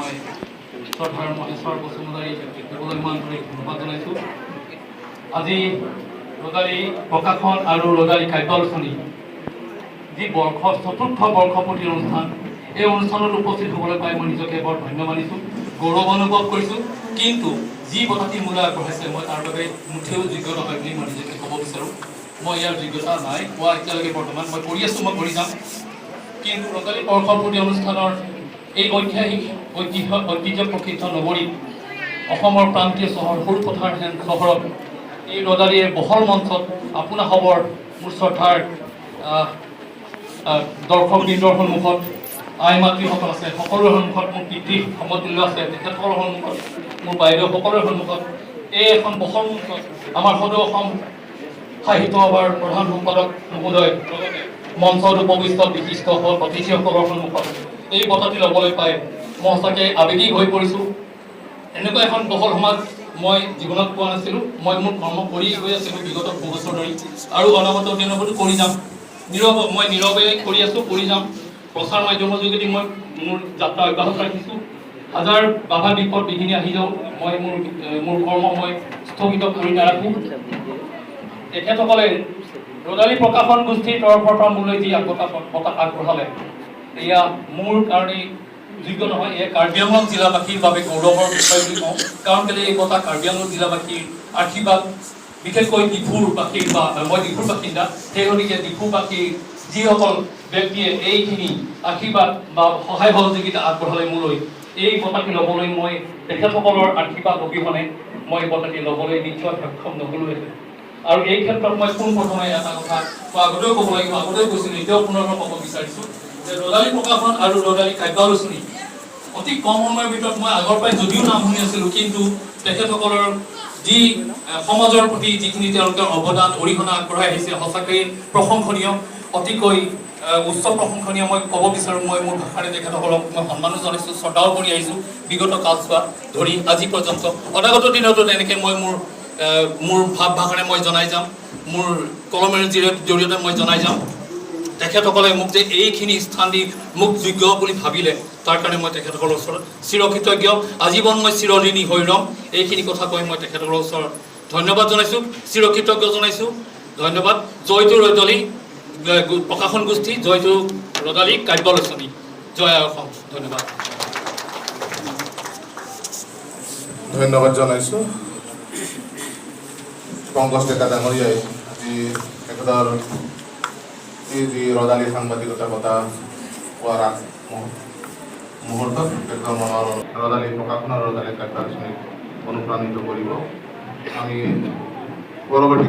মই শ্ৰদ্ধাৰ মহেশ্বৰ বসুমতাৰী ব্যক্তিত্বলৈ মই আন্তৰিক ধন্যবাদ জনাইছোঁ। আজি ৰদালি প্ৰকাশন আৰু ৰদালি কাব্য আলোচনী যি চতুৰ্থ বৰ্ষপূৰ্তি অনুষ্ঠান, এই অনুষ্ঠানত উপস্থিত হ'বলৈ পাই মই নিজকে বৰ ধন্য মানিছোঁ, গৌৰৱ অনুভৱ কৰিছোঁ। কিন্তু যি বঁটাটি মোলৈ আগবঢ়াইছে মই তাৰ বাবে মুঠেও যোগ্য নহয় বুলি মই নিজকে ক'ব বিচাৰোঁ। মই ইয়াৰ যোগ্যতা নাই কোৱা এতিয়ালৈকে বৰ্তমান, মই কৰি আছোঁ, মই কৰি যাম। কিন্তু ৰদালি বৰ্ষপূৰ্তি অনুষ্ঠানৰ এই ঐতিহ্য প্ৰসিদ্ধ নগৰীত অসমৰ প্ৰান্তীয় চহৰ সৰুপথাৰ হেন চহৰত এই ৰদালিয়ে বহল মঞ্চত আপোনা খবৰ মোৰ শ্ৰদ্ধাৰ দৰ্শকবৃন্দৰ সন্মুখত আই মাতৃসকল আছে, সকলোৰে সন্মুখত মোৰ পিতৃ সমতুল্য আছে, তেখেতসকলৰ সন্মুখত মোৰ বাইদেউ সকলোৰে সন্মুখত এই এখন বহল মঞ্চত আমাৰ সদৌ অসম সাহিত্য সভাৰ প্ৰধান সম্পাদক মহোদয় লগতে মঞ্চত উপবিষ্ট বিশিষ্ট অতিথিসকলৰ সন্মুখত এই বঁটাটি ল'বলৈ পাই মই সঁচাকৈ আৱেগিক হৈ পৰিছোঁ। এনেকুৱা এখন বহল সমাজ মই জীৱনত পোৱা নাছিলোঁ। মই মোৰ কৰ্ম কৰি গৈ আছিলোঁ বিগত বহু বছৰ ধৰি আৰু অনাগত দিনতো কৰি যাম। মই নীৰৱে কৰি আছোঁ, কৰি যাম। প্ৰচাৰ মাধ্যমৰ যোগেদি মই মোৰ যাত্ৰা অব্যাহত ৰাখিছোঁ। হাজাৰ বাধা বিপদ বিঘিনি আহি যাওঁ, মই মোৰ কৰ্ম মই স্থগিত কৰি নাৰাখোঁ। তেখেতসকলে ৰদালি প্ৰকাশন গোষ্ঠীৰ তৰফৰ পৰা মোলৈ যি বঁটা আগবঢ়ালে, এয়া মোৰ কাৰণে যোগ্য নহয়, এয়া কাৰ্বি আংলং জিলাবাসীৰ বাবে গৌৰৱৰ বিষয় বুলি কওঁ। কাৰণ কেলৈ এই বঁটা কাৰ্বি আংলং জিলাবাসীৰ আশীৰ্বাদ, বিশেষকৈ ডিফুৰবাসীৰ বা মই ডিফুৰ বাসিন্দা, সেই গতিকে ডিফুবাসীৰ যিসকল ব্যক্তিয়ে এইখিনি আশীৰ্বাদ বা সহায় সহযোগিতা আগবঢ়ালে মোলৈ, এই বঁটাটি ল'বলৈ মই তেখেতসকলৰ আশীৰ্বাদ অবিহনে মই বঁটাটি ল'বলৈ নিশ্চয় সক্ষম নহ'লোহেঁতেন। আৰু এই ক্ষেত্ৰত মই পোনপ্ৰথমে এটা কথা মই আগতেও ক'ব লাগিব, আগতেও কৈছিলোঁ, এতিয়াও পুনৰবাৰ ক'ব বিচাৰিছোঁ যে ৰদালি প্ৰকাশন আৰু ৰদালি কাব্য আলোচনী অতি কম সময়ৰ ভিতৰত মই আগৰ পৰাই যদিও নাম শুনি আছিলোঁ, কিন্তু তেখেতসকলৰ যি সমাজৰ প্ৰতি যিখিনি তেওঁলোকৰ অৱদান অৰিহণা আগবঢ়াই আহিছে সঁচাকৈয়ে প্ৰশংসনীয়, অতিকৈ উচ্চ প্ৰশংসনীয়। মই ক'ব বিচাৰোঁ, মই মোৰ ভাষাৰে তেখেতসকলক মই সন্মানো জনাইছোঁ, শ্ৰদ্ধাও কৰি আহিছোঁ বিগত কালছোৱা ধৰি আজি পৰ্যন্ত। অনাগত দিনতো তেনেকৈ মই মোৰ ভাৱ ভাষাৰে মই জনাই যাম, মোৰ কলমেৰ জৰিয়তে মই জনাই যাম। তেখেতসকলে মোক যে এইখিনি স্থান দি মোক যোগ্য বুলি ভাবিলে, তাৰ কাৰণে মই তেখেতসকলৰ ওচৰত চিৰকৃতজ্ঞ, আজীৱন মই চিৰঋণী হৈ ৰ'ম। এইখিনি কথা কৈ মই তেখেতসকলৰ ওচৰত ধন্যবাদ জনাইছোঁ, চিৰকৃতজ্ঞ জনাইছোঁ। ধন্যবাদ। জয়টো ৰদালি প্ৰকাশন গোষ্ঠী, জয়টো ৰদালি কাব্য আলোচনী, জয় অসম। ধন্যবাদ। ধন্যবাদ জনাইছোঁ পংকজ ডেকা ডাঙৰীয়াই আজি তেখেতৰ এই যি ৰদালি সাংবাদিকতা বঁটা পোৱাৰ মুহূৰ্তত তেখেতৰ মনৰ ৰদালি প্ৰকাশন আৰু ৰদালি কাব্য আলোচনীক অনুপ্ৰাণিত কৰিব। আমি পৰৱৰ্তী